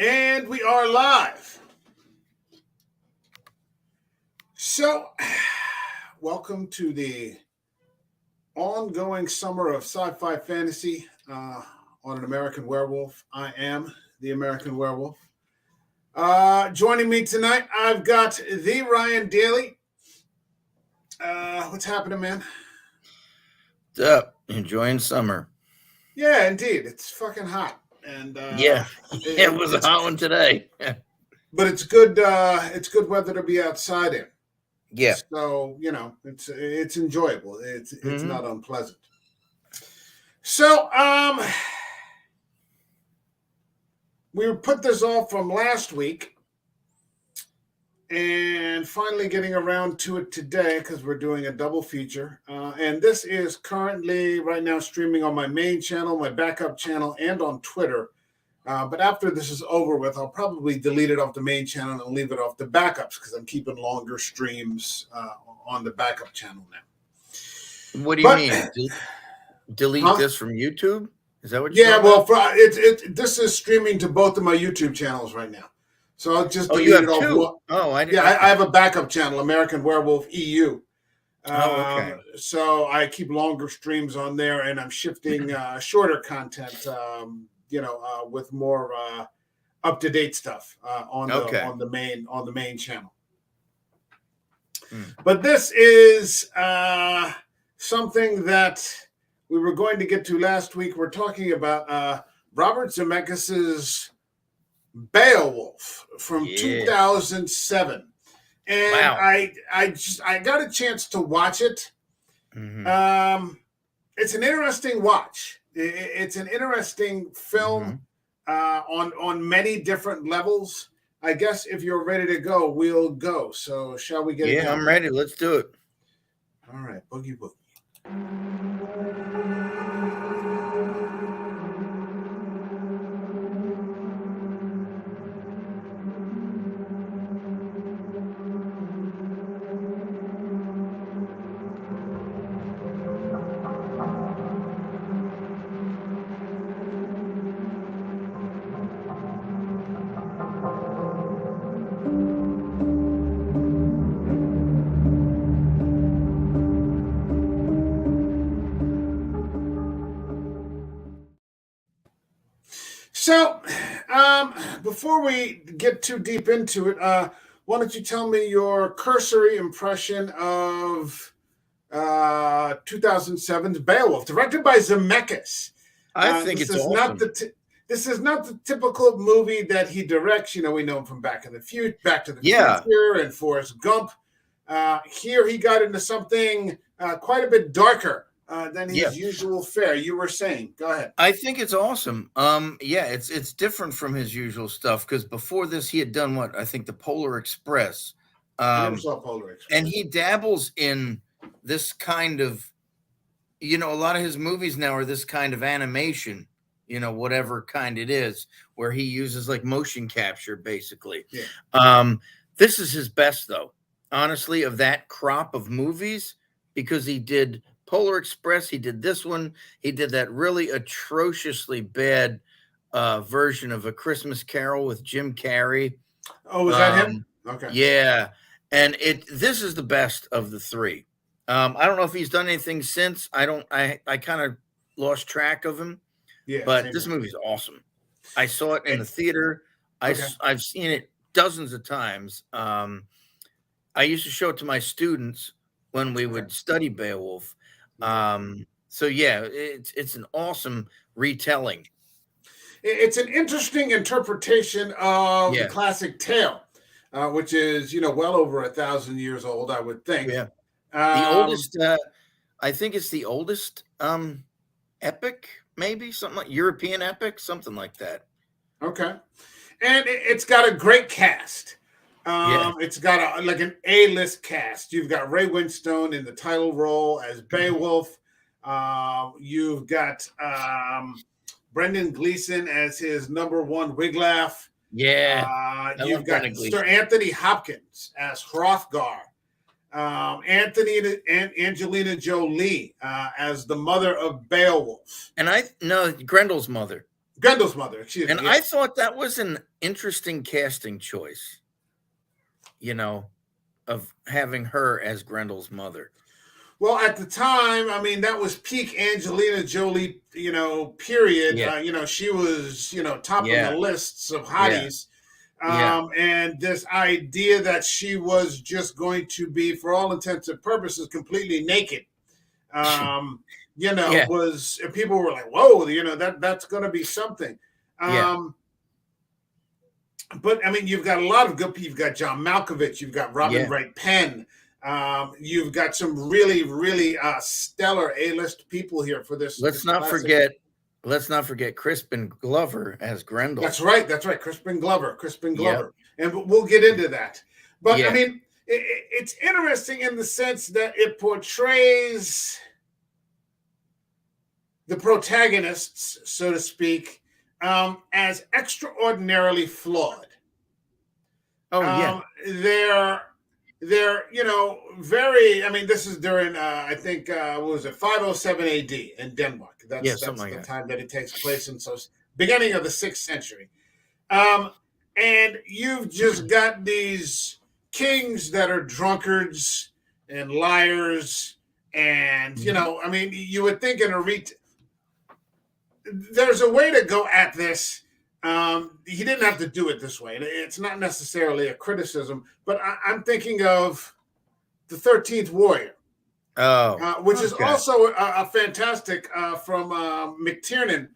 And we are live. So, welcome to the ongoing summer of sci-fi fantasy on an American Werewolf. I am the American Werewolf. Joining me tonight, I've got the Ryan Daly. What's happening, man? What's up? Enjoying summer. Yeah, indeed. It's fucking hot. And it was a hot one today. But it's good. It's good weather to be outside in. Yeah. So it's enjoyable. It's not unpleasant. So we put this off from last week, and finally getting around to it today because we're doing a double feature. And this is currently right now streaming on my main channel, my backup channel, and on Twitter. But after this is over with, I'll probably delete it off the main channel and leave it off the backups because I'm keeping longer streams on the backup channel now. What do you mean? Delete this from YouTube? Is that what you're saying? Well, this is streaming to both of my YouTube channels right now. So I'll just delete it off. I didn't. Yeah, I have a backup channel, American Werewolf EU. Okay. So I keep longer streams on there, and I'm shifting shorter content. With more up-to-date stuff on the main channel. But this is something that we were going to get to last week. We're talking about Robert Zemeckis' Beowulf from 2007, and wow. I got a chance to watch it. It's an interesting watch. It's an interesting film on many different levels. I guess if you're ready to go, we'll go. So shall we get it? Yeah, I'm ready. Let's do it. All right, boogie boogie. So, before we get too deep into it, why don't you tell me your cursory impression of 2007's Beowulf, directed by Zemeckis? I think it's awesome. This is not the typical movie that he directs. You know, we know him from Back to the Future and Forrest Gump. Here he got into something quite a bit darker than his usual fare. You were saying, go ahead. I think it's awesome. It's different from his usual stuff because before this he had done what I think the Polar Express. I never saw Polar Express. And he dabbles in this kind of, a lot of his movies now are this kind of animation, whatever kind it is, where he uses like motion capture basically. Yeah. This is his best though, honestly, of that crop of movies, because he did Polar Express, he did this one, he did that really atrociously bad version of A Christmas Carol with Jim Carrey. Oh, was that him? Okay. Yeah, and this is the best of the three. I don't know if he's done anything since. I kind of lost track of him. Yeah, but this movie's awesome. I saw it in the theater. I've seen it dozens of times. I used to show it to my students when we would study Beowulf. So yeah, it's an awesome retelling. It's an interesting interpretation of the classic tale, which is well over 1,000 years old, I would think. Yeah, the oldest. I think it's the oldest epic, maybe something like European epic, something like that. Okay, and it's got a great cast. It's got an A-list cast. You've got Ray Winstone in the title role as Beowulf. You've got Brendan Gleeson as his number one Wiglaf. Yeah. You've got Sir Anthony Hopkins as Hrothgar. Anthony and Angelina Jolie as the mother of Beowulf. And Grendel's mother. Grendel's mother, excuse And me. I Yes. thought that was an interesting casting choice, you know, of having her as Grendel's mother. Well, at the time, I mean, that was peak Angelina Jolie, period. Yeah, She was, topping the yeah, lists of yeah, hotties. yeah, And this idea that she was just going to be, for all intents and purposes, completely naked, yeah, was, and people were like, whoa, that's going to be something. yeah, Um, but I mean, you've got a lot of good people. You've got John Malkovich, you've got Robin yeah. Wright Penn, you've got some really, really stellar A-list people here for this Let's not classic. forget, let's not forget Crispin Glover as Grendel. That's right. That's right. Crispin Glover. Yep. And we'll get into that. But I Yeah. mean, it's interesting in the sense that it portrays the protagonists, so to speak, as extraordinarily flawed. Oh yeah. They're very. I mean, this is during I think what was it, 507 A.D. in Denmark. Yeah, That's something like the that. time that it takes place in, so beginning of the 6th century. Um, and you've just got these kings that are drunkards and liars, and I mean, you would think in a there's a way to go at this. He didn't have to do it this way. It's not necessarily a criticism, but I'm thinking of the 13th Warrior, Oh, which is okay. also a fantastic from McTiernan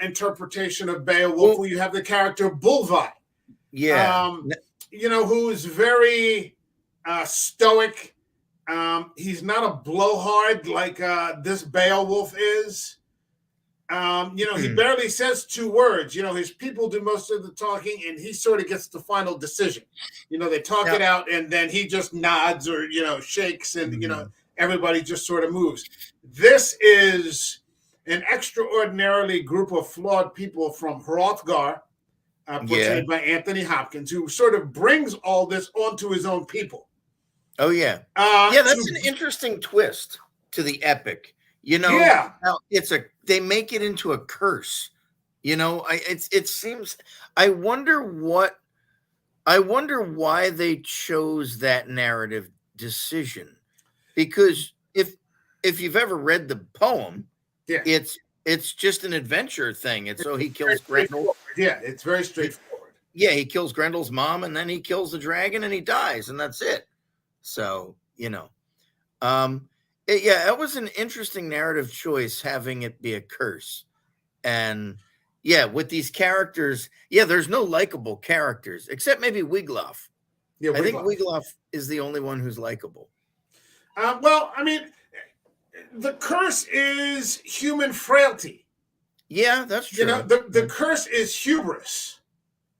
interpretation of Beowulf, where you have the character Bulvi, Yeah. who's very stoic. He's not a blowhard like this Beowulf is. He barely says 2 words. His people do most of the talking, and he sort of gets the final decision. They talk it out, and then he just nods or shakes, and everybody just sort of moves. This is an extraordinarily group of flawed people from Hrothgar, portrayed by Anthony Hopkins, who sort of brings all this onto his own people. Oh yeah. Yeah, that's an interesting twist to the epic. Yeah. Now they make it into a curse. It seems. I wonder why they chose that narrative decision, because if you've ever read the poem, yeah, it's just an adventure thing. And so he kills Grendel. Yeah, it's very straightforward. Yeah, he kills Grendel's mom, and then he kills the dragon, and he dies, and that's it. So it was an interesting narrative choice, having it be a curse. And yeah, with these characters, there's no likable characters except maybe Wiglaf. Yeah, I think Wiglaf is the only one who's likable. Well, I mean, the curse is human frailty. Yeah, that's true. The curse is hubris.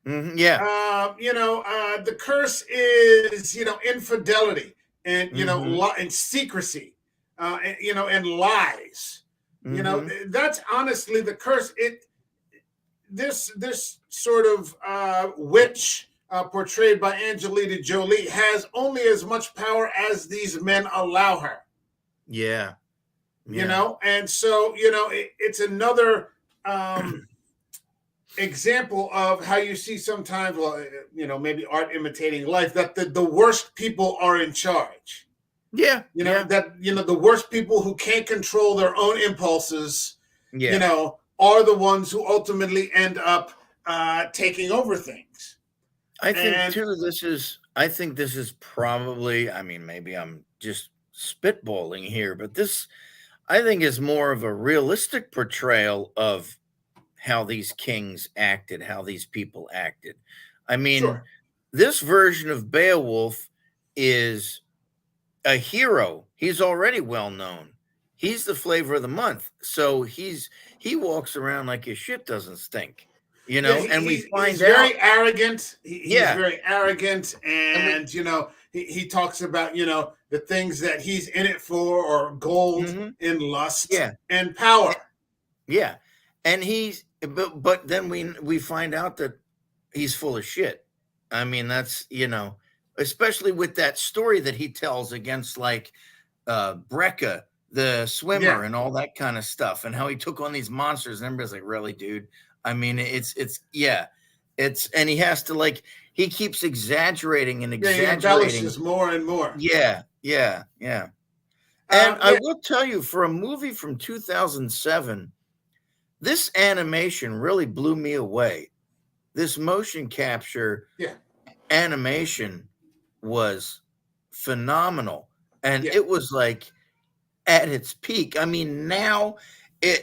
Mm-hmm, yeah. The curse is infidelity and and secrecy. And lies. That's honestly the curse. This sort of witch portrayed by Angelina Jolie has only as much power as these men allow her. Yeah. And so it's another example of how you see sometimes, maybe art imitating life, that the worst people are in charge. Yeah. That the worst people who can't control their own impulses, yeah. Are the ones who ultimately end up taking over things. I think this is probably, I mean, maybe I'm just spitballing here, but this, I think, is more of a realistic portrayal of how these kings acted, how these people acted. I mean, This version of Beowulf is a hero. He's already well known. He's the flavor of the month. So he walks around like his shit doesn't stink, and we find he's very arrogant. He's very arrogant. And he talks about, the things that he's in it for, or gold and lust and power. Yeah. And but then we find out that he's full of shit. I mean, that's, especially with that story that he tells against Brecca, the swimmer, and all that kind of stuff, and how he took on these monsters. And everybody's like, really, dude? I mean, and he has to like he keeps exaggerating and Yeah, he exaggerating. embellishes more and more. Yeah, yeah, yeah. And I Yeah, will tell you, for a movie from 2007, this animation really blew me away. This motion capture yeah, animation was phenomenal. And yeah. it was like at its peak. I mean, now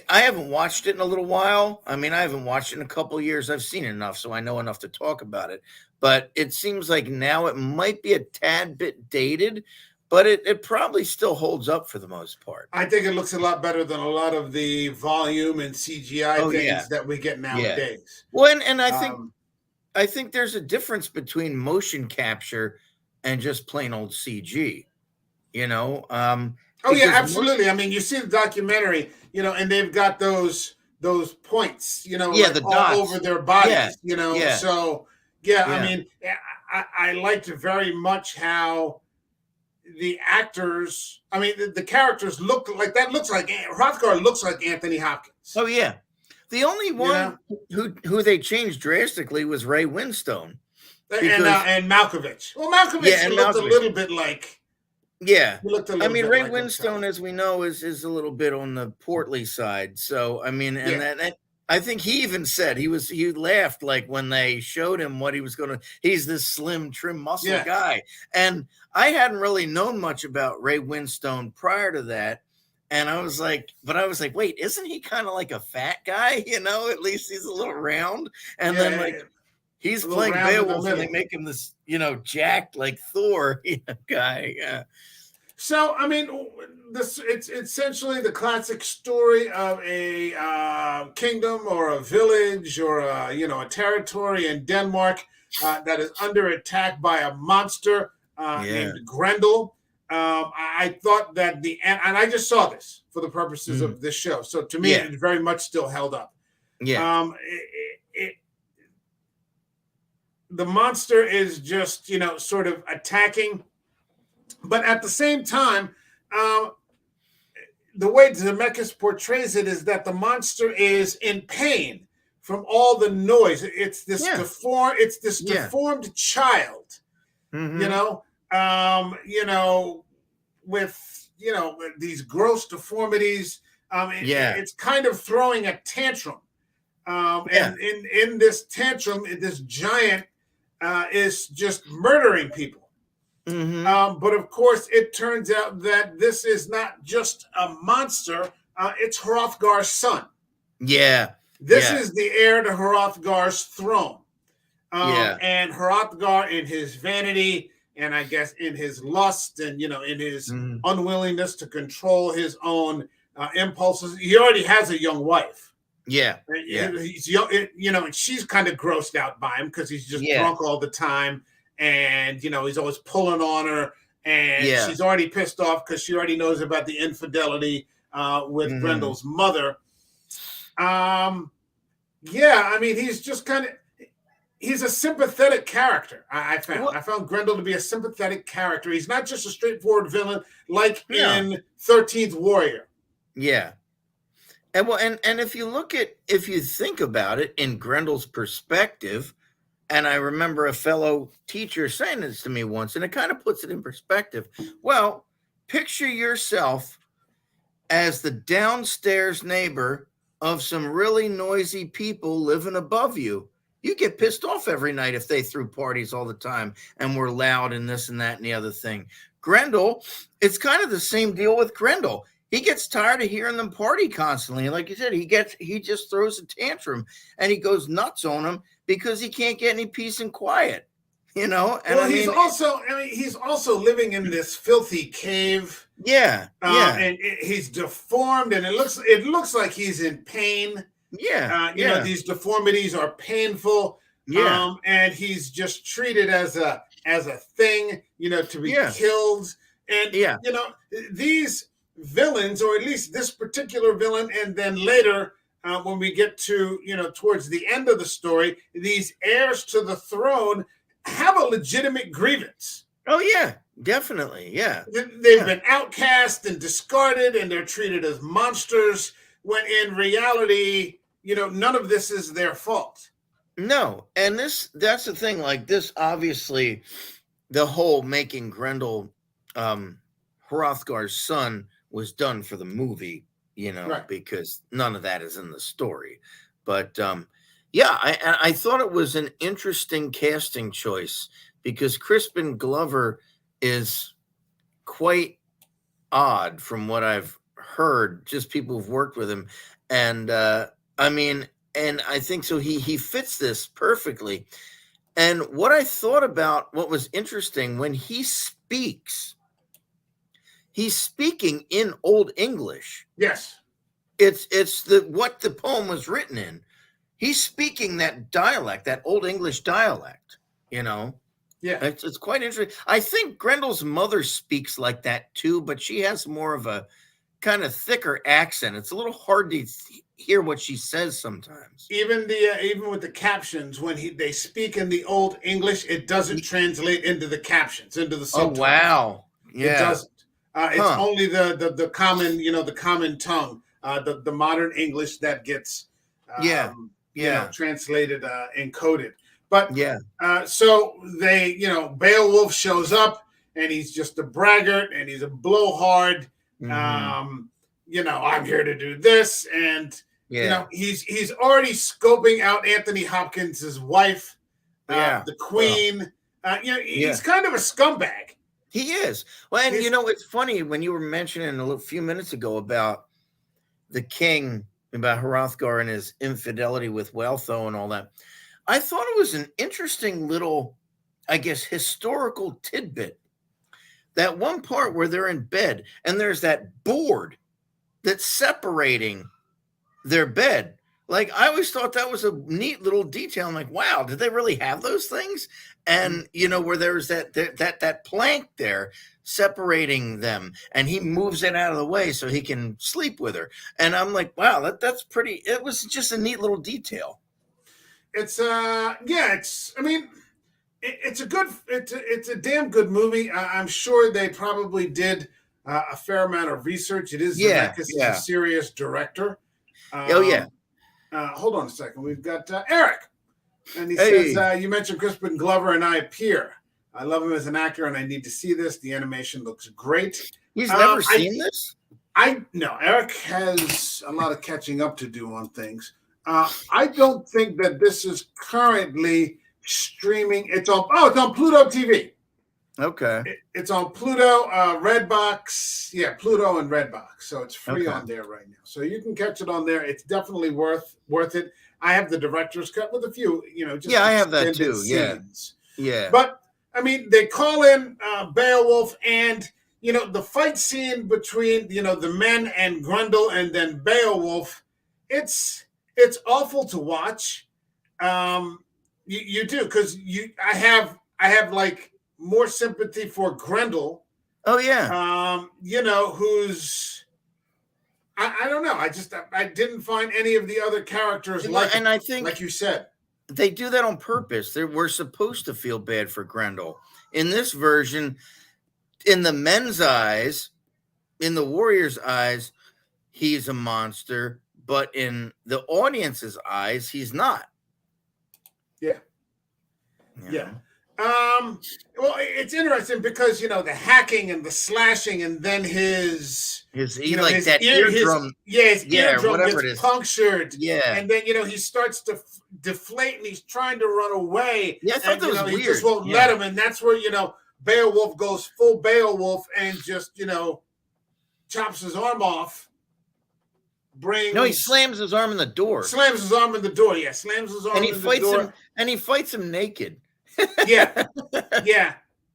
I haven't watched it in a little while. I mean, I haven't watched it in a couple of years. I've seen enough, so I know enough to talk about it. But it seems like now it might be a tad bit dated, but it probably still holds up for the most part. I think it looks a lot better than a lot of the volume and CGI Oh yeah, things that we get yeah. nowadays. Well, and Um, I think there's a difference between motion capture and just plain old CG. You know, oh yeah, because absolutely. I mean, you see the documentary, and they've got those points, yeah, like the all over dots. their Yeah, bodies, yeah, So yeah, I yeah. mean, I liked very much how the actors, I mean, the characters look like that. Looks like Hrothgar looks like Anthony Hopkins. Oh yeah. The only You know, one who they changed drastically was Ray Winstone because and Malkovich. Well, Malkovich yeah, and looked a Malkovich. little bit like Yeah. he looked a I little mean, bit Ray like himself. Winstone, as we know, is a little bit on the portly side. So I mean, and Yeah, that I think he even said he laughed like when they showed him what he was gonna. He's this slim, trim, muscle yeah. guy, and I hadn't really known much about Ray Winstone prior to that. And I was like, wait, isn't he kind of like a fat guy? You know, at least he's a little round. And then Yeah, like he's a little playing round in the Beowulf, and they middle. make him this, jacked like Thor, guy. Yeah. So, I mean, it's essentially the classic story of a kingdom or a village or a territory in Denmark that is under attack by a monster Yeah. named Grendel. I thought that and I just saw this for the purposes Mm. of this show. So to me, Yeah. it very much still held up. Yeah. The monster is just sort of attacking, but at the same time, um, the way Zemeckis portrays it is that the monster is in pain from all the noise. It's this Yeah. Yeah. deformed child, you Mm-hmm. know, um, you know, with these gross deformities. Yeah. It's kind of throwing a tantrum, Yeah. and in this tantrum, this giant is just murdering people. Mm-hmm. But of course, it turns out that this is not just a monster, it's Hrothgar's son. Yeah. This Yeah. is the heir to Hrothgar's throne. Yeah. And Hrothgar, in his vanity, and I guess in his lust, and in his Mm-hmm. unwillingness to control his own impulses, he already has a young wife. Yeah. Yeah. He's young, and she's kind of grossed out by him because he's just Yeah. drunk all the time, and he's always pulling on her, and Yeah. she's already pissed off because she already knows about the infidelity with Mm-hmm. Grendel's mother. Yeah, I mean, he's a sympathetic character. I found Grendel to be a sympathetic character. He's not just a straightforward villain like in 13th Warrior. Yeah. And well, and if you think about it in Grendel's perspective, and I remember a fellow teacher saying this to me once, and it kind of puts it in perspective. Well, picture yourself as the downstairs neighbor of some really noisy people living above you. You get pissed off every night if they threw parties all the time and were loud and this and that and the other thing. Grendel, it's kind of the same deal with Grendel. He gets tired of hearing them party constantly. And like you said, he just throws a tantrum and he goes nuts on them because he can't get any peace and quiet. And well, he's also living in this filthy cave. Yeah, yeah, and he's deformed, and it looks like he's in pain. Yeah, these deformities are painful. Yeah, and he's just treated as a thing, to be killed. And yeah, these villains, or at least this particular villain, and then later when we get to towards the end of the story, these heirs to the throne have a legitimate grievance. Oh yeah, definitely. Yeah. They've been outcast and discarded, and they're treated as monsters, when in reality, none of this is their fault. No, and that's the thing. Like this, obviously, the whole making Grendel Hrothgar's son was done for the movie, Right. because none of that is in the story. But yeah, I thought it was an interesting casting choice because Crispin Glover is quite odd from what I've heard, just people who've worked with him. And I mean, and I think so he fits this perfectly. And what I thought about what was interesting when he speaks, he's speaking in Old English. Yes. It's what the poem was written in. He's speaking that dialect, that Old English dialect, Yeah. It's quite interesting. I think Grendel's mother speaks like that too, but she has more of a kind of thicker accent. It's a little hard to hear what she says sometimes. Even with the captions, when they speak in the Old English, it doesn't translate into the captions, into the subtitles. Oh wow! Yeah. It doesn't. It's only the common, the common tongue, the modern English that gets translated, encoded. But so they, Beowulf shows up and he's just a braggart and he's a blowhard. I'm here to do this, and he's already scoping out Anthony Hopkins' wife, the Queen. He's kind of a scumbag. He is. Well, and it's funny when you were mentioning a few minutes ago about the king, about Hrothgar and his infidelity with Wealhtheow and all that. I thought it was an interesting little, I guess, historical tidbit. That one part where they're in bed and there's that board that's separating their bed. Like, I always thought that was a neat little detail. I'm like, wow, did they really have those things? And, where there's that plank there separating them, and he moves it out of the way so he can sleep with her. And I'm like, wow, that's pretty, it was just a neat little detail. It's it's a damn good movie. I'm sure they probably did a fair amount of research. It is Zemeckis is a serious director. Hold on a second. We've got Eric, and he says, you mentioned Crispin Glover and I appear. I love him as an actor, and I need to see this. The animation looks great. He's never seen this? No, Eric has a lot of catching up to do on things. I don't think that this is currently streaming. It's on Pluto TV. Okay. It's on Pluto, Redbox. Yeah, Pluto and Redbox. So it's free on there right now. So you can catch it on there. It's definitely worth it. I have the director's cut with a few, I have that too. Scenes. Yeah. But I mean, they call in Beowulf, and the fight scene between the men and Grendel and then Beowulf. It's awful to watch. You do, because I have like more sympathy for Grendel. Oh yeah. Who's I don't know. I didn't find any of the other characters and I think, like you said, they do that on purpose. We're supposed to feel bad for Grendel. In this version, in the men's eyes, in the warrior's eyes, he's a monster, but in the audience's eyes, he's not. Yeah. Well, it's interesting because the hacking and the slashing, and then his eardrum, his eardrum gets punctured, and then he starts to deflate, and he's trying to run away. Yeah, I thought that was weird. He just won't let him, and that's where Beowulf goes full Beowulf and just chops his arm off. He slams his arm in the door. Slams his arm in the door. Yeah, slams his arm in the door. And he fights him naked. Yeah.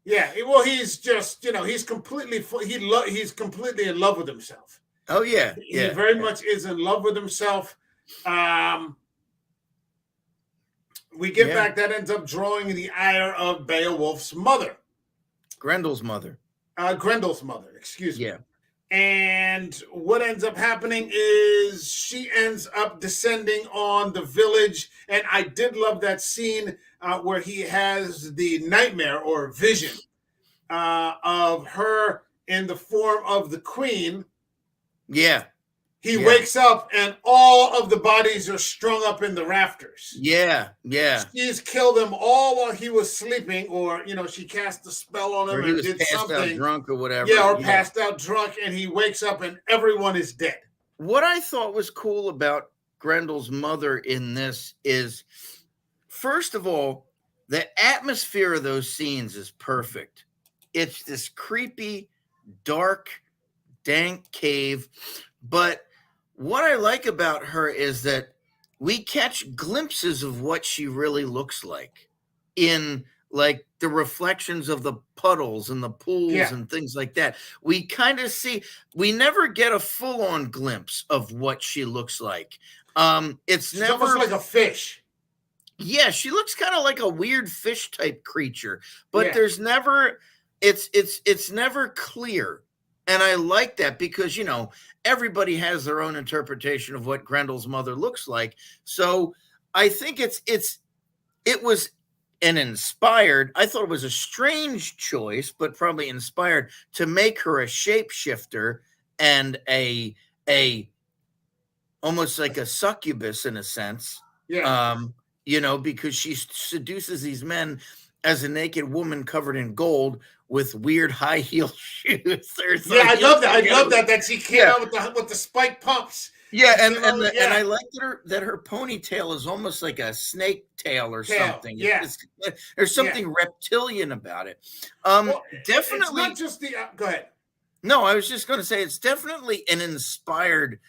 Well, he's just he's completely he's completely in love with himself. Oh yeah, he very much is in love with himself. We get back, that ends up drawing the ire of Beowulf's mother, Grendel's mother. Excuse me. Yeah. And what ends up happening is she ends up descending on the village. And I did love that scene where he has the nightmare or vision of her in the form of the queen. Yeah. he wakes up and all of the bodies are strung up in the rafters. Yeah, yeah. She's killed them all while he was sleeping, or she cast a spell on him Or he and was did passed out something. drunk or whatever. Yeah, or passed out drunk, and he wakes up and everyone is dead. What I thought was cool about Grendel's mother in this is, first of all, the atmosphere of those scenes is perfect. It's this creepy, dark, dank cave. But what I like about her is that we catch glimpses of what she really looks like in like the reflections of the puddles and the pools and things like that. We kind of see, we never get a full-on glimpse of what she looks like. She's never almost like a fish. Yeah, she looks kind of like a weird fish type creature, but there's never, it's never clear. And I like that because, everybody has their own interpretation of what Grendel's mother looks like. So I think it was I thought it was a strange choice, but probably inspired to make her a shapeshifter and a almost like a succubus in a sense. Yeah. Because she seduces these men as a naked woman covered in gold with weird high heel shoes. I love that. I love that she came out with the spike pumps. Yeah, and I like that her ponytail is almost like a snake tail or something. Yeah, there's something reptilian about it. Definitely. It's not just the. Go ahead. No, I was just going to say it's definitely an inspired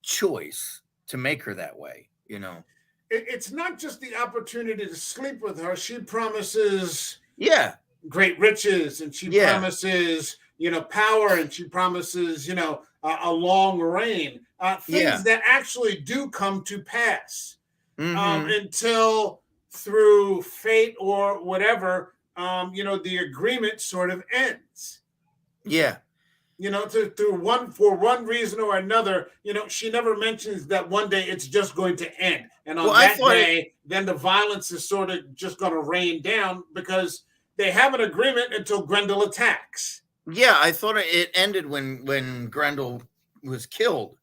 choice to make her that way. It's not just the opportunity to sleep with her. She promises. Yeah. Great riches, and she promises, power, and she promises, a long reign. Things that actually do come to pass until through fate or whatever, the agreement sort of ends. Yeah. For one reason or another, she never mentions that one day it's just going to end. And on that day, then the violence is sort of just going to rain down because they have an agreement until Grendel attacks. Yeah, I thought it ended when Grendel was killed.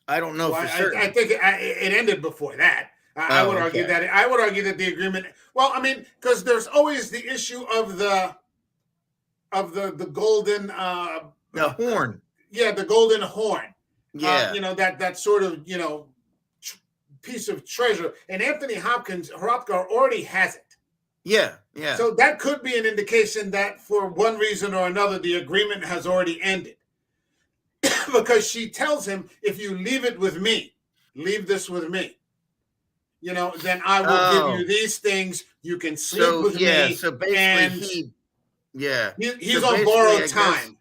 I don't know for certain. I think it ended before that. I would argue that. I would argue that the agreement. Well, I mean, because there's always the issue of the golden the horn. Yeah, the golden horn. Yeah, that sort of piece of treasure, and Anthony Hopkins already has it. Yeah. So that could be an indication that for one reason or another, the agreement has already ended. Because she tells him, if you leave this with me, then I will give you these things. You can sleep with me. So basically, he's on borrowed time.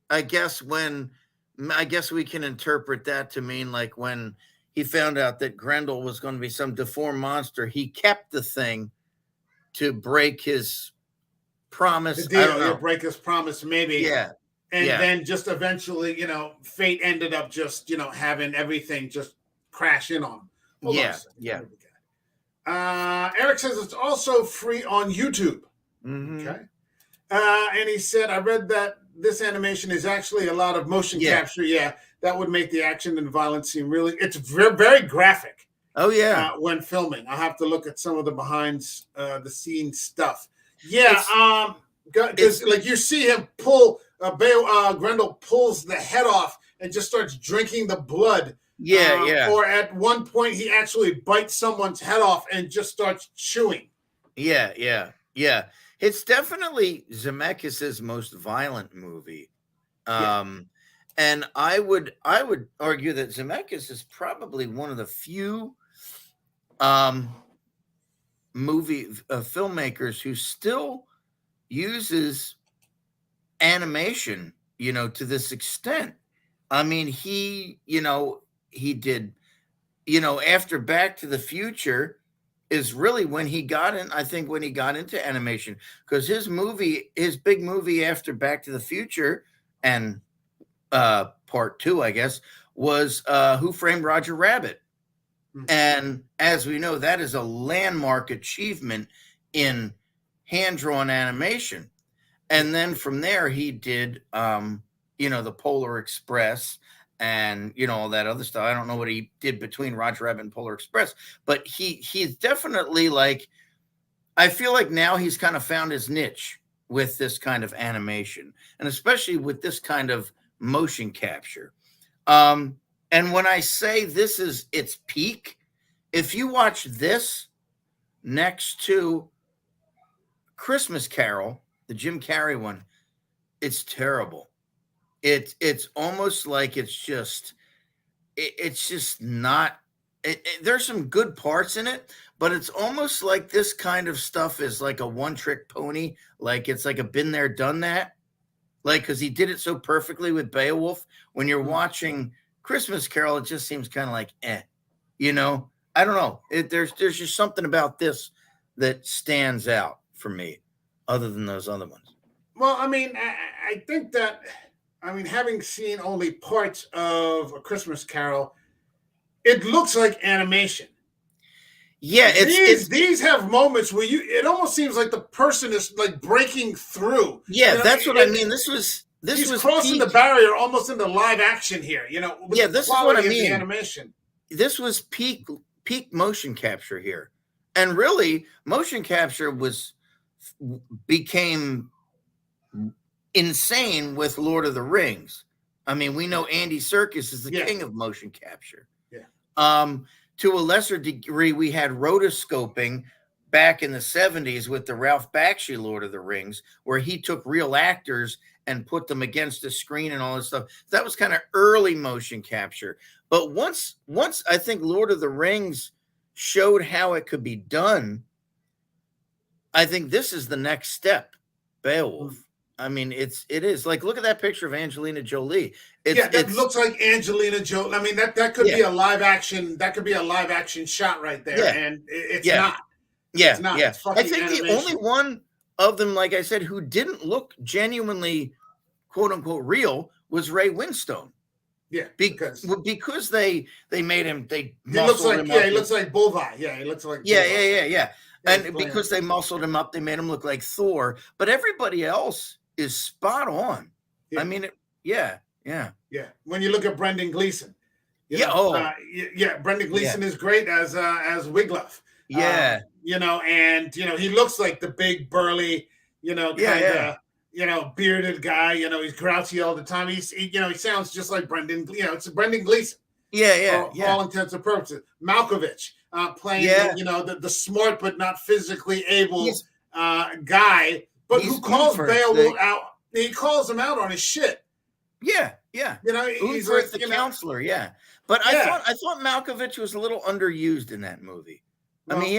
I guess we can interpret that to mean like when he found out that Grendel was going to be some deformed monster, he kept the thing to break his promise. The deal, break his promise, maybe. Yeah. And then just eventually, fate ended up just, having everything just crash in on him. Eric says it's also free on YouTube. Mm-hmm. Okay. And he said, I read that this animation is actually a lot of motion capture. Yeah, that would make the action and violence seem really, it's very, very graphic. Oh, yeah. When filming. I'll have to look at some of the behind the scenes stuff. Yeah. Because like you see him pull, Grendel pulls the head off and just starts drinking the blood. Yeah. Or at one point, he actually bites someone's head off and just starts chewing. Yeah. It's definitely Zemeckis' most violent movie. And I would argue that Zemeckis is probably one of the few filmmakers who still uses animation, to this extent. I mean, he did, after Back to the Future is really when he got into animation, because his big movie after Back to the Future and part 2, I guess, was Who Framed Roger Rabbit. Mm-hmm. And as we know, that is a landmark achievement in hand-drawn animation. And then from there, he did the Polar Express and all that other stuff. I don't know what he did between Roger Rabbit and Polar Express, but he's definitely like, I feel like now he's kind of found his niche with this kind of animation, and especially with this kind of motion capture. And when I say this is its peak, if you watch this next to Christmas Carol, the Jim Carrey one, it's terrible. It's almost like it's just not. There's some good parts in it, but it's almost like this kind of stuff is like a one-trick pony. Like it's like a been there, done that. Like, because he did it so perfectly with Beowulf. When you're watching Christmas Carol, it just seems kind of like, I don't know. There's just something about this that stands out for me, other than those other ones. Well, I mean, I think that, having seen only parts of A Christmas Carol, it looks like animation. Yeah, these have moments where it almost seems like the person is like breaking through. Yeah, that's what I mean. This was crossing the barrier almost into live action here. Yeah, this is what I mean. The animation. This was peak motion capture here, and really, motion capture became insane with Lord of the Rings. I mean, we know Andy Serkis is the king of motion capture. Yeah. To a lesser degree, we had rotoscoping back in the 70s with the Ralph Bakshi Lord of the Rings, where he took real actors and put them against the screen and all this stuff. That was kind of early motion capture. But once I think Lord of the Rings showed how it could be done, I think this is the next step, Beowulf. I mean, it is like, look at that picture of Angelina Jolie. It looks like Angelina Jolie. I mean, that could be a live action. That could be a live action shot right there, and it's not. Yeah, it's not. Yeah. It's I think animation. The only one of them, like I said, who didn't look genuinely, quote unquote, real was Ray Winstone. Yeah, because they made him. He looks like he looks like Bullseye. Yeah, he looks like yeah. And because they muscled him up, they made him look like Thor. But everybody else is spot on. Yeah. I mean, yeah. When you look at Brendan Gleeson, Brendan Gleeson is great as Wiglaf. Yeah, and he looks like the big burly, bearded guy. He's grouchy all the time. He sounds just like Brendan. It's Brendan Gleeson. Yeah. For all intents and purposes, Malkovich playing, the smart but not physically able guy, but who calls Beowulf out. He calls him out on his shit. Yeah. He's like the counselor. Yeah, but I thought Malkovich was a little underused in that movie. Well, I mean,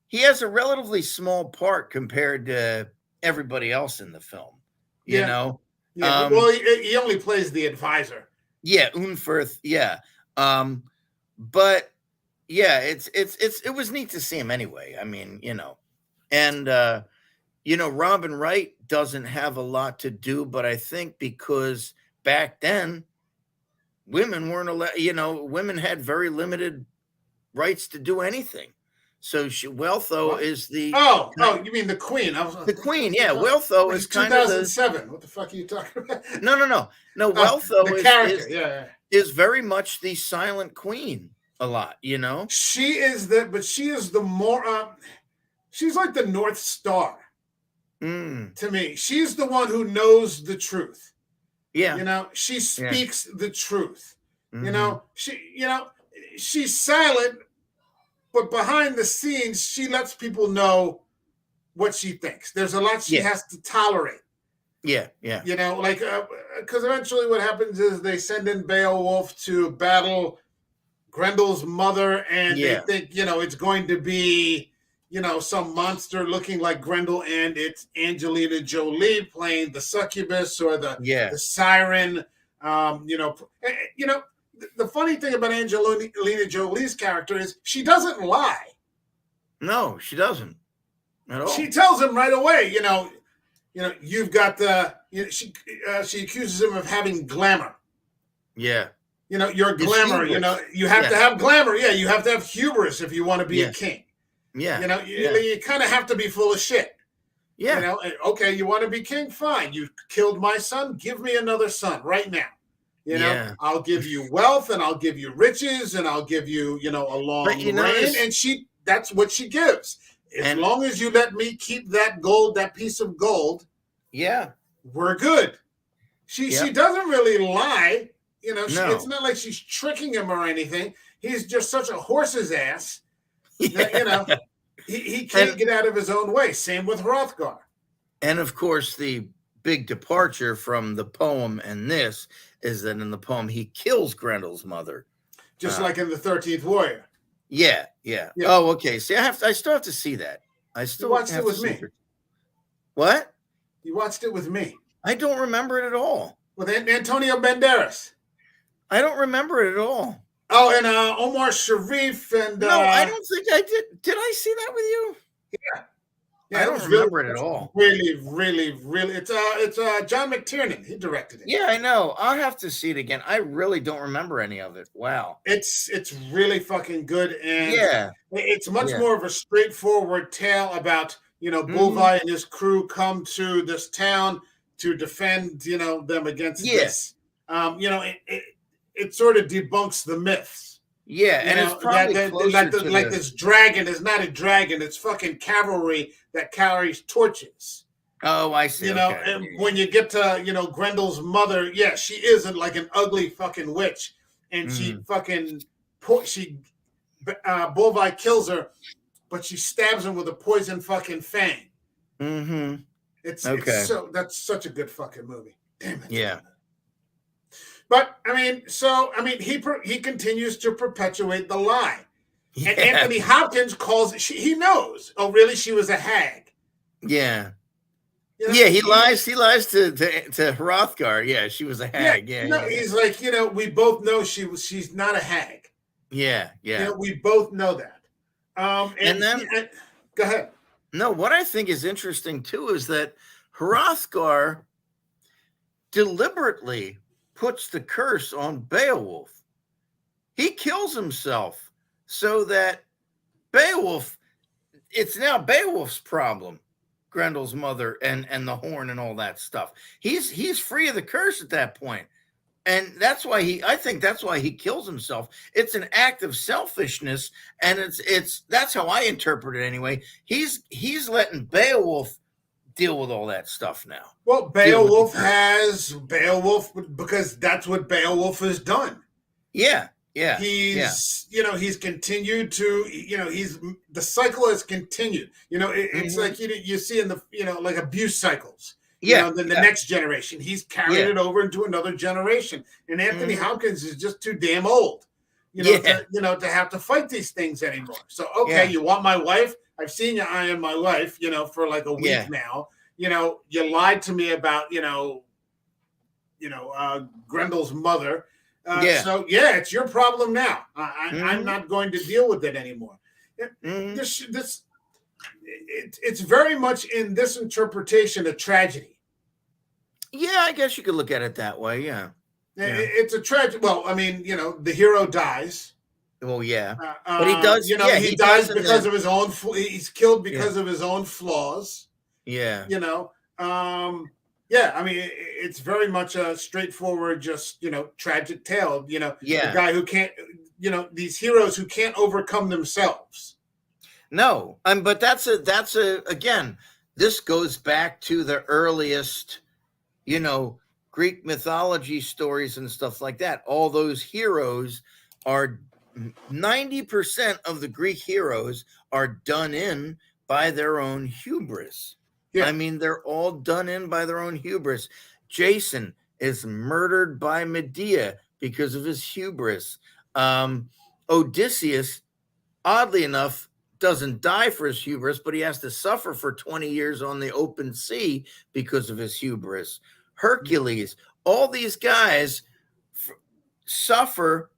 he has a relatively small part compared to everybody else in the film. You know. Yeah. Well, he only plays the advisor. Yeah, Unferth. Yeah. But yeah, it was neat to see him anyway. I mean, and Robin Wright doesn't have a lot to do, but I think because back then women weren't allowed, women had very limited rights to do anything. So Wealtho is the you mean the Queen? The Queen, yeah. Wealtho is kind of 2007. What the fuck are you talking about? No. Wealtho is very much the silent queen. A lot, She is the more. She's like the North Star. To me, she's the one who knows the truth. Yeah, she speaks the truth. She's silent. But behind the scenes, she lets people know what she thinks. There's a lot she has to tolerate. Yeah. Because eventually what happens is they send in Beowulf to battle Grendel's mother, and they think, it's going to be, some monster looking like Grendel, and it's Angelina Jolie playing the succubus or the siren. The funny thing about Angelina Jolie's character is she doesn't lie. No, she doesn't at all. She tells him right away, you've got she accuses him of having glamour. Yeah. Your glamour, you have to have glamour. Yeah, you have to have hubris if you want to be a king. Yeah. You kind of have to be full of shit. You Yeah. know, okay, you want to be king? Fine. You killed my son. Give me another son right now. You know, Yeah. I'll give you wealth and I'll give you riches and I'll give you, a But long you reign. notice, And that's what she gives. As and long as you let me keep that gold, that piece of gold, yeah, we're good. She yep, doesn't really lie. It's no, not like she's tricking him or anything. He's just such a horse's ass that, yeah. he And can't get out of his own way. Same with Hrothgar. of course, the big departure from the poem and this is that in the poem he kills Grendel's mother. Just Uh, like in the 13th Warrior. yeah, yeah. Yeah. Oh, okay. See, I still have to see that. I You still watched it have to with see me. it. What? You watched it with me. I don't remember it at all. With Antonio Banderas. I don't remember it at all. Oh, and Omar Sharif and No, I don't think I did. Did I see that with you? yeah, I it don't was really, remember it at all. really, really, really. It's John McTiernan. He directed it. Yeah, I know. I'll have to see it again. I really don't remember any of it. Wow. It's really fucking good, and Yeah, it's much yeah. more of a straightforward tale about Hmm. Bolvi and his crew come to this town to defend them against Yeah, this. It sort of debunks the myths. yeah. And it's That, probably like closer to like the. this dragon is not a dragon; it's fucking cavalry that carries torches. Oh, I see. Okay. And when you get to Grendel's mother, yeah, she isn't like an ugly fucking witch, and she Mm, fucking she Bolvi kills her, but she stabs him with a poison fucking fang. mm-hmm. It's Okay. so that's such a good fucking movie. Damn it. Yeah. But he continues to perpetuate the lie. And Yeah. Anthony Hopkins he knows. Oh, really? She was a hag. Yeah. You know, Yeah. He lies. He lies to Hrothgar. Yeah. She was a yeah, hag. Yeah. no, Yeah. Yeah. he's like, we both know she's not a hag. Yeah. Yeah. We both know that. And then Go ahead. no, what I think is interesting too is that Hrothgar deliberately puts the curse on Beowulf. He kills himself so that Beowulf, it's now Beowulf's problem, Grendel's mother and the horn and all that stuff. He's free of the curse at that point. And I think that's why he kills himself. It's an act of selfishness, and that's how I interpret it anyway. He's letting Beowulf deal with all that stuff now. Well, Deal with the Beowulf because that's what Beowulf has done. Yeah, yeah, yeah. He's continued to the cycle has continued. It's like you see in the like abuse cycles. Yeah, Then the yeah, next generation, he's carried yeah, it over into another generation. And Anthony mhm, Hopkins is just too damn old, yeah, to have to fight these things anymore. So okay, yeah, you want my wife? I've seen you eyeing my wife, for like a week yeah, now. You lied to me about Grendel's mother. yeah, So yeah, it's your problem now. I'm mhm, not going to deal with it anymore. mhm. It's very much in this interpretation a tragedy. Yeah, I guess you could look at it that way. Yeah, yeah. It's a tragedy. Well, I mean, the hero dies. Well, yeah, but he does. Yeah, He he dies does in because the. of his own. He's killed Yeah, because of his own flaws. yeah, You know, yeah. I mean, it's very much a straightforward, just tragic tale. The yeah. guy who can't. These heroes who can't overcome themselves. No, but that's a again. This goes back to the earliest, you know, Greek mythology stories and stuff like that. All those heroes are 90% of the Greek heroes are done in by their own hubris. Yeah, I mean, they're all done in by their own hubris. Jason is murdered by Medea because of his hubris. Odysseus, oddly enough, doesn't die for his hubris, but he has to suffer for 20 years on the open sea because of his hubris. Hercules, all these guys suffer,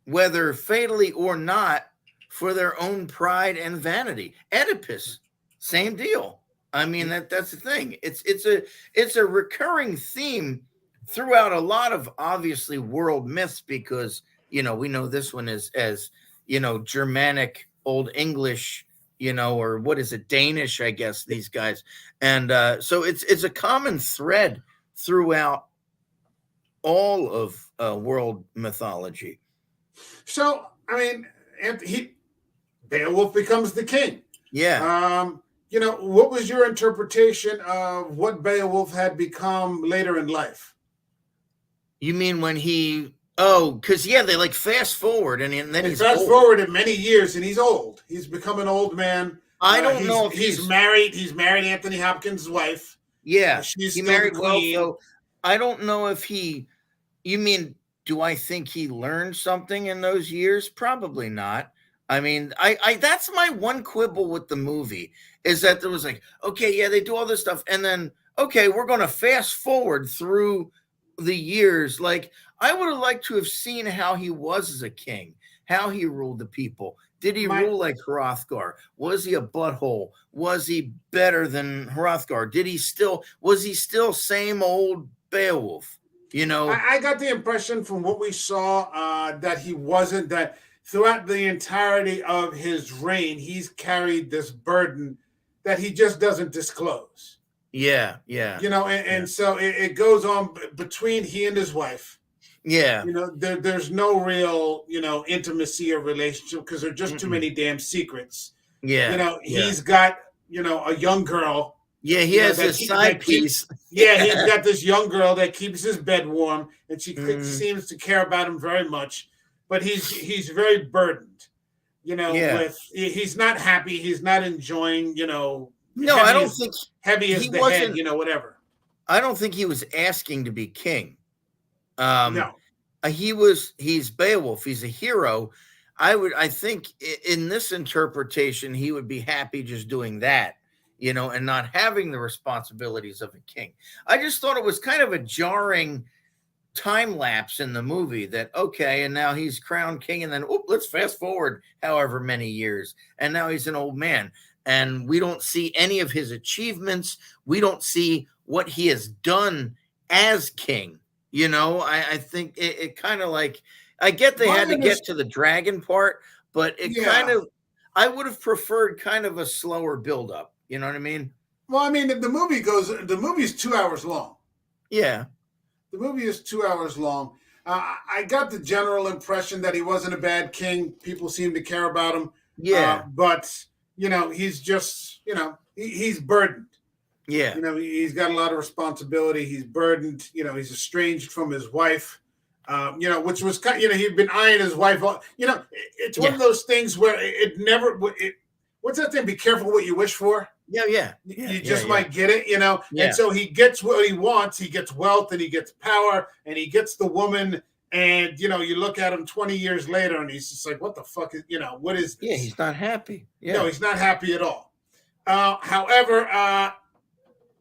whether fatally or not, for their own pride and vanity. Oedipus, same deal. I mean, that's the thing. It's a recurring theme throughout a lot of obviously world myths because we know this one is as Germanic Old English or what is it, Danish, I guess, these guys. And so it's a common thread throughout all of world mythology. So, I mean, Beowulf becomes the king. Yeah. What was your interpretation of what Beowulf had become later in life? You mean when because they like fast forward and then They he's fast old. forward in many years and he's old. He's become an old man. I don't know if he's married. He's married Anthony Hopkins' wife. Yeah, she's he still married the well. queen. So I don't know if you mean, do I think he learned something in those years? Probably not. I mean, I that's my one quibble with the movie is that there was like, okay, yeah, they do all this stuff, and then okay, we're going to fast forward through the years. Like, I would have liked to have seen how he was as a king, how he ruled the people. Did he rule like Hrothgar? Was he a butthole? Was he better than Hrothgar? Was he still same old Beowulf? I got the impression from what we saw that he wasn't, that throughout the entirety of his reign, he's carried this burden that he just doesn't disclose. Yeah. And so it goes on between he and his wife. Yeah. There's no real, intimacy or relationship because there are just too many damn secrets. Yeah. He's got, a young girl. Yeah, he has this side piece. He's got this young girl that keeps his bed warm, and she seems to care about him very much. But he's very burdened, he's not happy. He's not enjoying, No, I don't think heavy as the head, whatever. I don't think he was asking to be king. No, he's Beowulf. He's a hero. I think in this interpretation, he would be happy just doing that, and not having the responsibilities of a king. I just thought it was kind of a jarring time lapse in the movie that, okay, and now he's crowned king, and then, let's fast forward however many years, and now he's an old man, and we don't see any of his achievements. We don't see what he has done as king. I think it kind of like, I get they had to get to the dragon part, but I would have preferred kind of a slower buildup. You know what I mean? Well, I mean, the movie is 2 hours long. Yeah. The movie is 2 hours long. I got the general impression that he wasn't a bad king. People seem to care about him. Yeah. But, he's just, he's burdened. Yeah. He's got a lot of responsibility. He's burdened. He's estranged from his wife. Which was kind. He'd been eyeing his wife. It's one of those things where it never. What's that thing? Be careful what you wish for. Yeah. You just might get it. And so he gets what he wants. He gets wealth and he gets power and he gets the woman. And you look at him 20 years later, and he's just like, "What the fuck is? What is this?" Yeah, he's not happy. Yeah. No, he's not happy at all. However,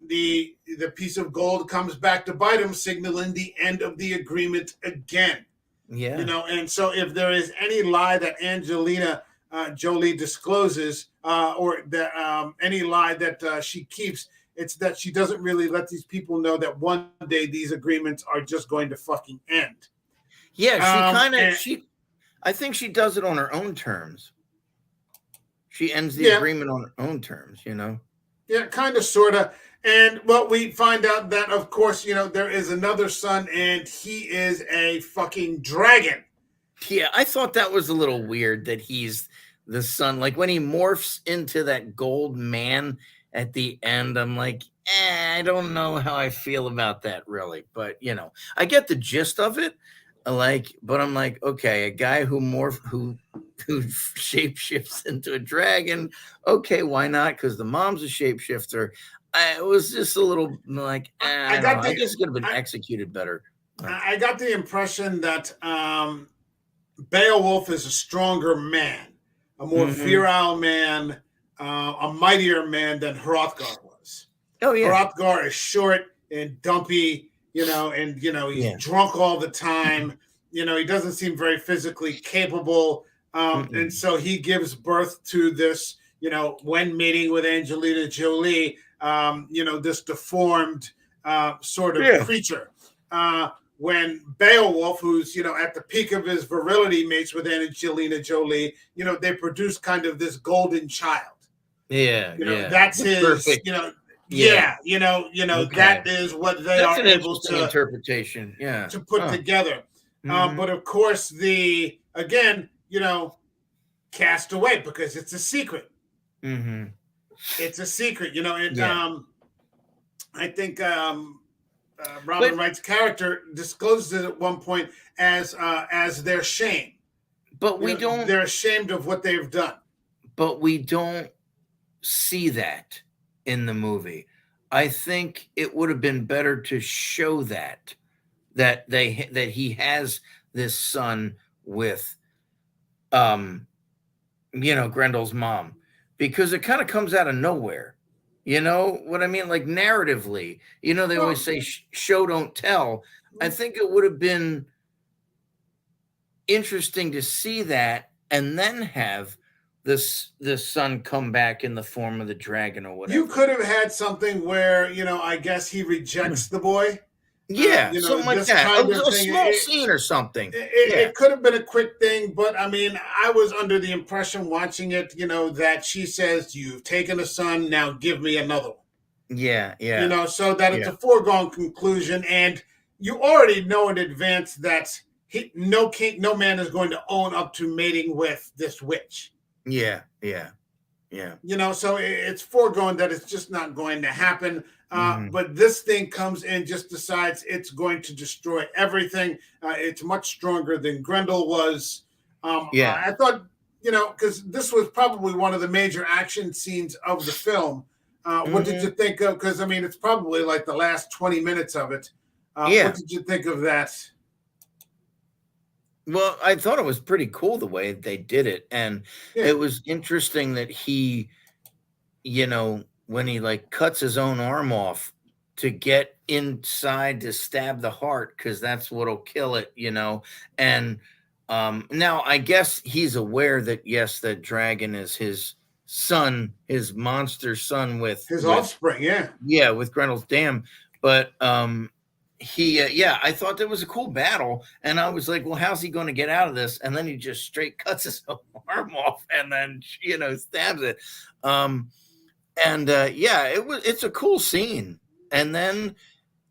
the piece of gold comes back to bite him, signaling the end of the agreement again. Yeah. And so if there is any lie that Angelina Jolie discloses, or that any lie that she keeps, it's that she doesn't really let these people know that one day these agreements are just going to fucking end. Yeah, I think she does it on her own terms. She ends the agreement on her own terms, Yeah, kind of, sort of. And we find out that, of course, there is another son, and he is a fucking dragon. Yeah, I thought that was a little weird that he's the son. Like when he morphs into that gold man at the end, I'm like, I don't know how I feel about that really. But, I get the gist of it. But I'm like, okay, a guy who shapeshifts into a dragon. Okay, why not? Because the mom's a shapeshifter. It was just a little like, I guess it could have been executed better. I got the impression that Beowulf is a stronger man, a more virile man, a mightier man than Hrothgar was. Oh, yeah. Hrothgar is short and dumpy, he's drunk all the time. He doesn't seem very physically capable. And so he gives birth to this, when meeting with Angelina Jolie, this deformed sort of creature. When Beowulf, who's, at the peak of his virility, mates with Angelina Jolie, they produce kind of this golden child. Yeah, yeah. That's The his, perfect. Yeah. yeah, Okay. that is what they That's are an able interesting interpretation. Yeah. to put Huh. together. Hmm. But of course, the again, cast away because it's a secret. Hmm. It's a secret, and Yeah. I think Robin But Wright's character discloses it at one point as their shame. but we don't They're ashamed of what they've done. but we don't see that in the movie. I think it would have been better to show that he has this son with um Grendel's mom, because it kind of comes out of nowhere. You know what I mean? Like narratively, they always Well, say show don't tell. I think it would have been interesting to see that and then have this son come back in the form of the dragon or you whatever. could have had something where I guess he rejects the boy. Yeah, something like This that. kind of A thing. small scene or something. It Yeah. could have been a quick thing, but I mean, I was under the impression watching it, that she says, "You've taken a son, now give me another one." Yeah, yeah, So that it's yeah, a foregone conclusion, and you already know in advance that no man is going to own up to mating with this witch. yeah, yeah, yeah. So it's foregone that it's just not going to happen. Mhm. But this thing comes in, just decides it's going to destroy everything. It's much stronger than Grendel was. Yeah. I thought, because this was probably one of the major action scenes of the film. What did Mhm. you think of? Because I mean, it's probably like the last 20 minutes of it. What Yeah. did you think of that? Well, I thought it was pretty cool the way they did it, and Yeah, it was interesting that when he, like, cuts his own arm off to get inside to stab the heart, because that's what'll kill it, and, now I guess he's aware that, yes, that dragon is his son, his monster son his offspring. Yeah, with Grendel's dam. But yeah, I thought that was a cool battle, and I was like, well, how's he going to get out of this? And then he just straight cuts his own arm off and then stabs it. Um, and yeah, it's a cool scene. And then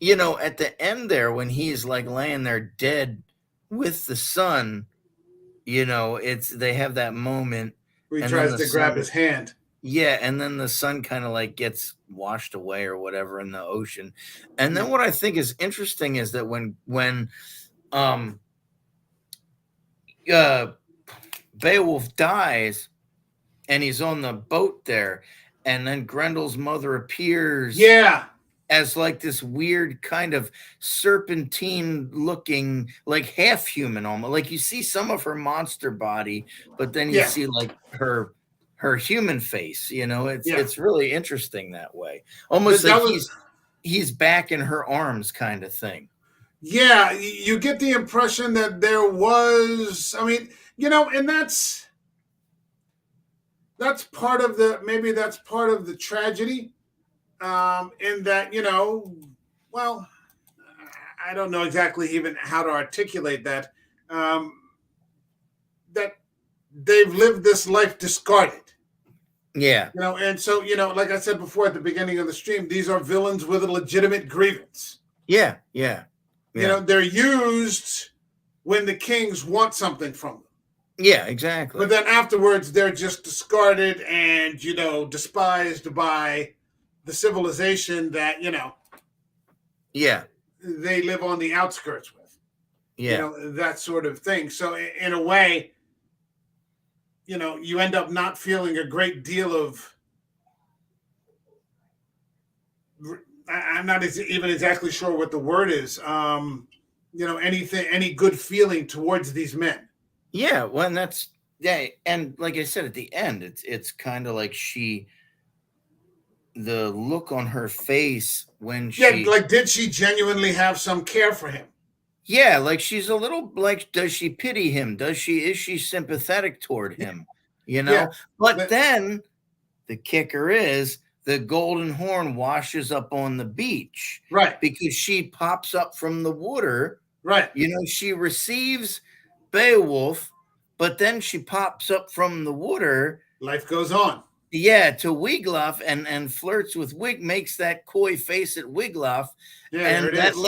at the end there, when he's like laying there dead with the son, it's they have that moment, where he and then tries the to grab son. his hand. Yeah, and then the sun kind of like gets washed away or whatever in the ocean. And Yeah. then what I think is interesting is that when um uh Beowulf dies and he's on the boat there, and then Grendel's mother appears Yeah. as like this weird kind of serpentine looking, like half human, almost like you see some of her monster body, but then you Yeah. see like her human face. it's Yeah. it's really interesting that way, almost That like was he's back in her arms kind of thing. Yeah, you get the impression that there was, I mean, and that's part of the maybe that's part of the tragedy, in that, well, I don't know exactly even how to articulate that, um, that they've lived this life discarded. Yeah, And so, like I said before at the beginning of the stream, these are villains with a legitimate grievance. yeah, yeah, yeah, They're used when the kings want something from them. yeah, exactly. But then afterwards, they're just discarded and, despised by the civilization that, Yeah, they live on the outskirts with, yeah, that sort of thing. So, in a way, you end up not feeling a great deal of, I'm not even exactly sure what the word is, any good feeling towards these men. yeah. Well, and that's, yeah, and like I said at the end, it's kind of like the look on her face when Yeah, like, did she genuinely have some care for him? yeah, like she's a little like, does she pity him? Is she sympathetic toward him? Yeah, But but then the kicker is the golden horn washes up on the beach right, because she pops up from the water. right. She receives Beowulf, but then she pops up from the water. Life goes on. Yeah, to Wiglaf and flirts with Wig, makes that coy face at Wiglaf, Yeah, there and it is.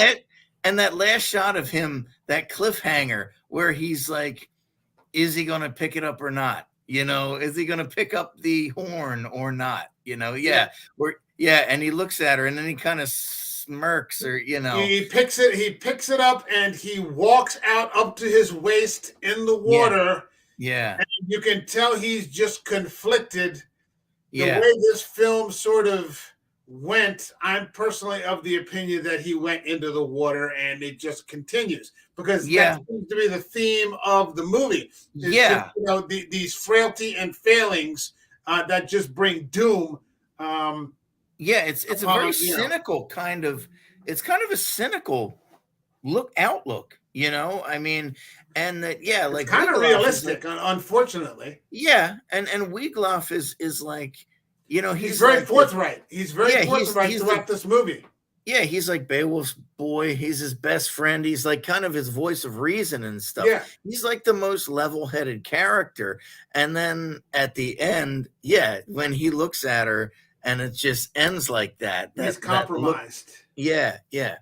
that last shot of him, that cliffhanger where he's like, is he going to pick it up or not? Is he going to pick up the horn or not? Yeah. Yeah, and he looks at her and then he kind of smirks, or He picks it up, and he walks out up to his waist in the yeah, water. yeah, And you can tell he's just conflicted. The yeah, way this film sort of went, I'm personally of the opinion that he went into the water and it just continues, because that yeah, seems to be the theme of the movie. It's just, yeah. these frailty and failings that just bring doom. Yeah, it's a very Upon, cynical kind of, it's kind of a cynical outlook, I mean, and that, yeah, it's like kind of Wiglaf is realistic, like, unfortunately. yeah, and Wiglaf is like, He's he's very like the, forthright. He's very yeah, forthright he's the, throughout this movie. yeah, he's like Beowulf's boy. He's his best friend. He's like kind of his voice of reason and stuff. Yeah, He's like the most level-headed character. And then at the end, yeah, when he looks at her and it just ends like that, he's that look, compromised. yeah, yeah,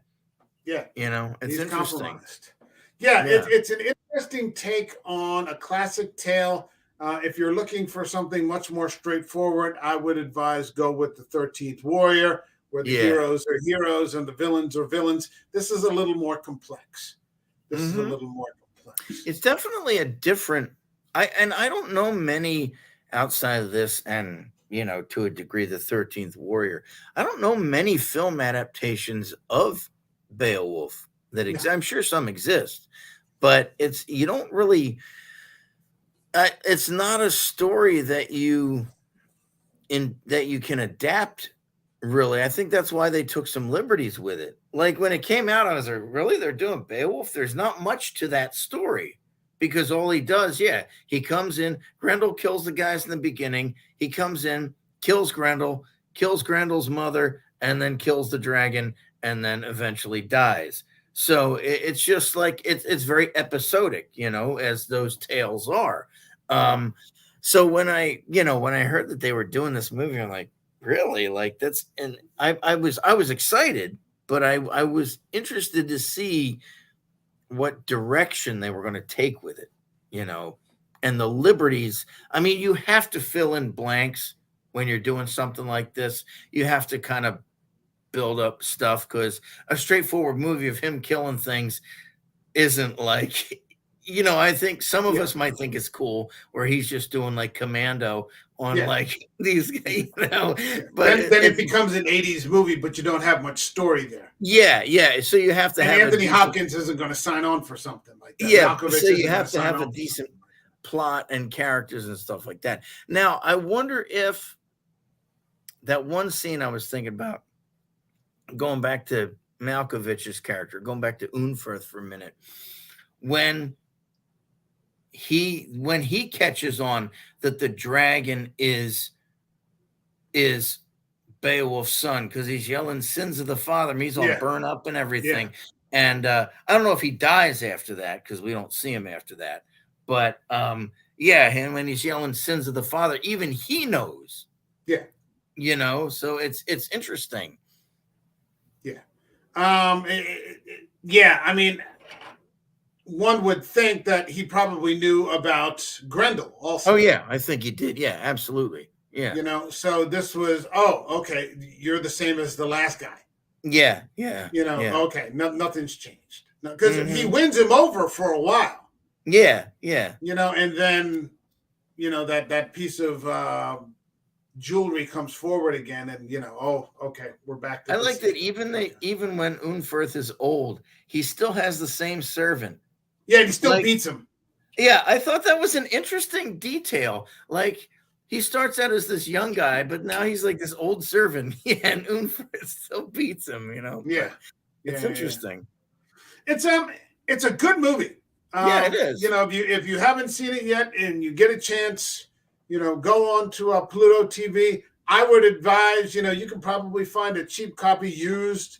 Yeah, it's he's interesting. compromised. Yeah, Yeah, it's an interesting take on a classic tale. If you're looking for something much more straightforward, I would advise go with the 13th Warrior, where the yeah. heroes are heroes and the villains are villains. This is a little more complex. This is a Hmm. little more complex. It's definitely a different. I don't know many outside of this, and to a degree, the 13th Warrior. I don't know many film adaptations of Beowulf that No, exist. I'm sure some exist, but it's you don't really. It's not a story that you can adapt. Really, I think that's why they took some liberties with it. Like when it came out, I was like, really? They're doing Beowulf? There's not much to that story, because all he does, yeah, he comes in, Grendel kills the guys in the beginning. He comes in, kills Grendel's mother, and then kills the dragon, and then eventually dies. So it's just like it's very episodic, as those tales are. Um, so when I heard that they were doing this movie, I'm like, really? Like that's, and I was excited, but I was interested to see what direction they were going to take with it, you know, and the liberties. I mean, you have to fill in blanks when you're doing something like this. You have to kind of build up stuff, because a straightforward movie of him killing things isn't like, I think some of yeah, us might think it's cool where he's just doing like commando on yeah. like these, Yeah. but Then it becomes an 80s movie, but you don't have much story there. yeah, yeah. So you have to And have a Anthony decent, Hopkins isn't going to sign on for something like that. yeah. So Malkovich you isn't going have to to sign have a on for decent something. plot and characters and stuff like that. Now, I wonder if that one scene I was thinking about, going back to Malkovich's character, going back to Unferth for a minute, when he catches on that the dragon is Beowulf's son, because he's yelling sins of the father, and he's all Yeah, burnt up and yeah, everything. And I don't know if he dies after that, because we don't see him after that. But yeah, and when he's yelling sins of the father, even he knows, yeah, so it's interesting. yeah. Yeah, I mean, one would think that he probably knew about Grendel Oh also. yeah, I think he did. Yeah, absolutely. Yeah. So this was, oh, okay, you're the same as the last guy. Yeah, yeah, yeah. Okay, nothing's changed. Because he Hmm. wins him over for a while, Yeah, yeah. and then, that piece of jewelry comes forward again, and, oh, okay, we're back to I this like that again. even when Unferth is old, he still has the same servant. Yeah, and he still Like, beats him. yeah, I thought that was an interesting detail. Like, he starts out as this young guy, but now he's like this old servant. Yeah, and Unferth still beats him. Yeah, But yeah, it's yeah, yeah. interesting. It's a good movie. Yeah, it is. If you haven't seen it yet and you get a chance, go on to Pluto TV. I would advise, you can probably find a cheap copy used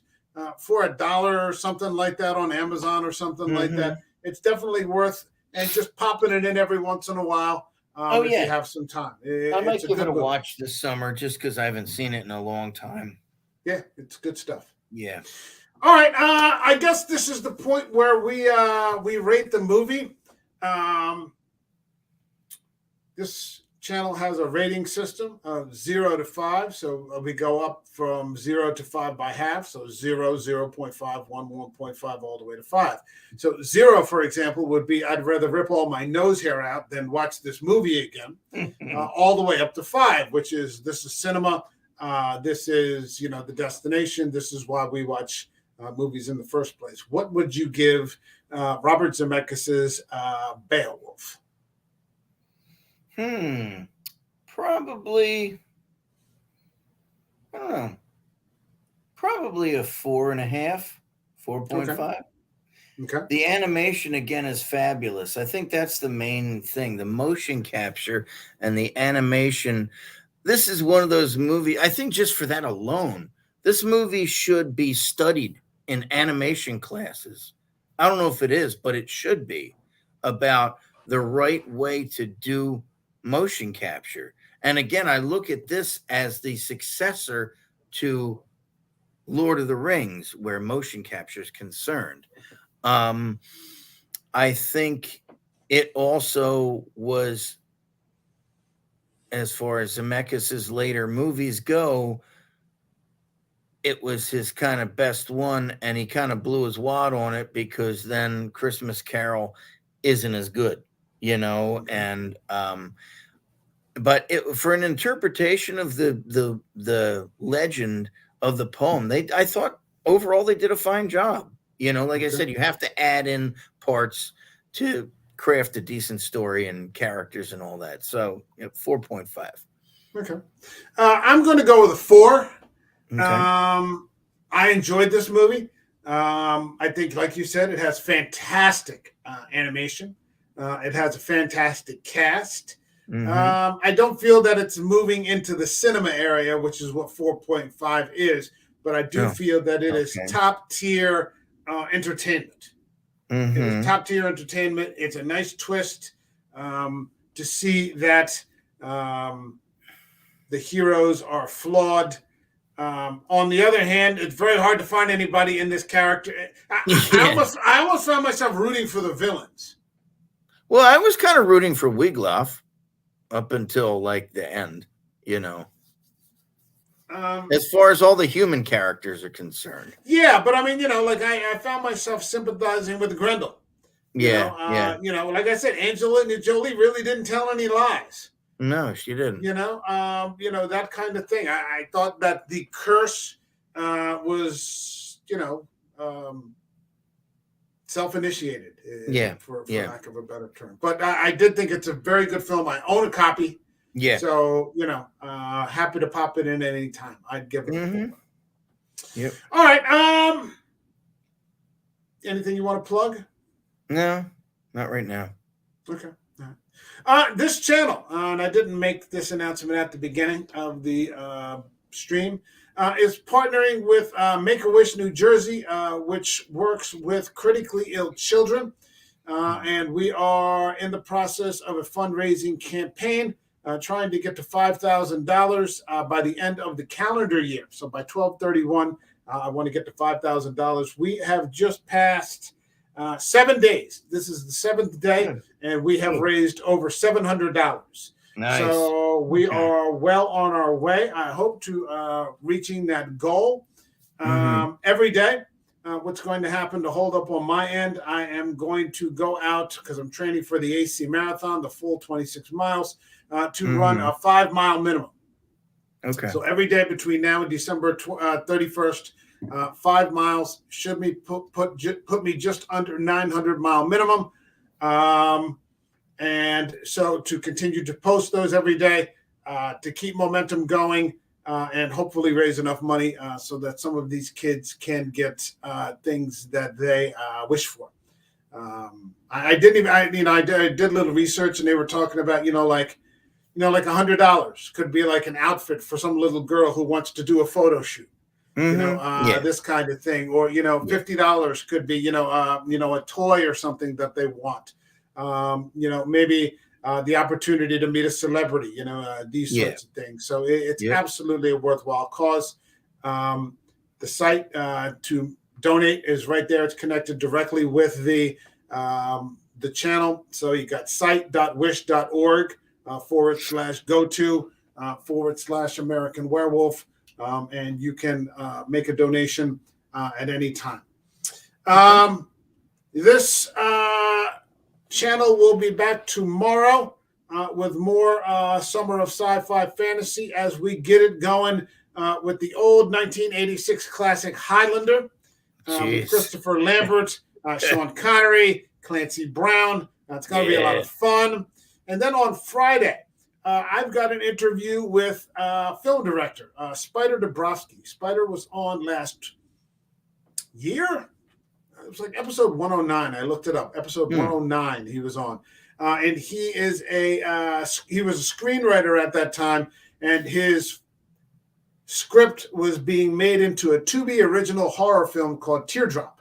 for $1 or something like that on Amazon or something like Hmm. that. It's definitely worth, and just popping it in every once in a while. Oh if you yeah, have some time. I It's might a give it good a movie. watch this summer just because I haven't seen it in a long time. Yeah, it's good stuff. Yeah. All right, I guess this is the point where we rate the movie. Um, this channel has a rating system of 0 to 5, so we go up from 0 to 5 by half. So 0, 0.5, 1, 1.5, all the way to 5. So 0, for example, would be I'd rather rip all my nose hair out than watch this movie again. All the way up to 5, which is this is cinema. This is the destination. This is why we watch movies in the first place. What would you give Robert Zemeckis's Beowulf? Probably, I don't know, probably a 4.5, 4.5. Okay. The animation again is fabulous. I think that's the main thing, the motion capture and the animation. This is one of those movies, I think just for that alone, this movie should be studied in animation classes. I don't know if it is, but it should be about the right way to do motion capture. And again, I look at this as the successor to Lord of the Rings, where motion capture is concerned. I think it also was, as far as Zemeckis's later movies go, it was his kind of best one, and he kind of blew his wad on it because then Christmas Carol isn't as good, and but for an interpretation of the legend of the poem, I thought overall they did a fine job. Like I said, you have to add in parts to craft a decent story and characters and all that. So 4.5. Okay. I'm going to go with a 4. Okay. I enjoyed this movie. I think, like you said, it has fantastic animation. It has a fantastic cast. I don't feel that it's moving into the cinema area, which is what 4.5 is, but I do feel that it is top tier entertainment. It is top tier entertainment. It's a nice twist to see that the heroes are flawed. On the other hand, it's very hard to find anybody in this character. I almost found myself rooting for the villains. Well, I was kind of rooting for Wiglaf up until like the end, as far as all the human characters are concerned. Yeah, but I mean, I found myself sympathizing with Grendel. Yeah. Like I said, Angelina Jolie really didn't tell any lies. No, she didn't. That kind of thing. I thought that the curse was, self-initiated. For lack of a better term. But I did think it's a very good film. I own a copy. Yeah. So, happy to pop it in at any time. I'd give it a 4. Yep. All right. Anything you want to plug? No, not right now. Okay. This channel, and I didn't make this announcement at the beginning of the stream, is partnering with Make-A-Wish New Jersey, which works with critically ill children. And we are in the process of a fundraising campaign trying to get to $5,000 by the end of the calendar year. So by 12/31, I want to get to $5,000. We have just passed 7 days. This is the 7th day, and we have raised over $700. Nice. So we are well on our way. I hope to reaching that goal every day. What's going to happen to hold up on my end, I am going to go out because I'm training for the AC Marathon, the full 26 miles, to run a 5-mile minimum. Okay. So every day between now and December 31st, 5 miles should put me just under 900-mile minimum. And so to continue to post those every day, to keep momentum going, and hopefully raise enough money so that some of these kids can get things that they wish for. I did a little research, and they were talking about, like $100 could be like an outfit for some little girl who wants to do a photo shoot. This kind of thing, or $50 could be a toy or something that they want. Maybe the opportunity to meet a celebrity, these sorts of things. So it's absolutely a worthwhile cause. The site to donate is right there. It's connected directly with the channel. So you got site.wish.org /go/American Werewolf. And you can make a donation at any time. This channel will be back tomorrow with more Summer of Sci-Fi Fantasy as we get it going with the old 1986 classic Highlander with Christopher Lambert, Sean Connery, Clancy Brown. It's going to be a lot of fun. And then on Friday, I've got an interview with film director Spider Dabrowski. Spider was on last year. It was like episode 109. I looked it up. Episode 109 he was on. And he was a screenwriter at that time, and his script was being made into a Tubi original horror film called Teardrop.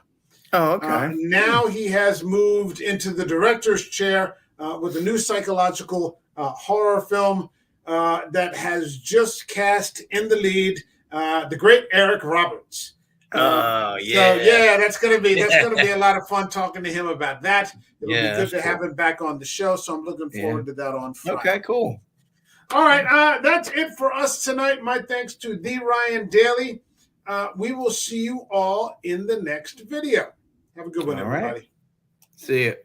Oh, okay. Now he has moved into the director's chair with a new psychological horror film that has just cast in the lead the great Eric Roberts. So that's gonna be a lot of fun talking to him about that. It'll be good to have him back on the show. So I'm looking forward to that on Friday. Okay, cool. All right, that's it for us tonight. My thanks to the Ryan Daly. We will see you all in the next video. Have a good one, everybody. See you.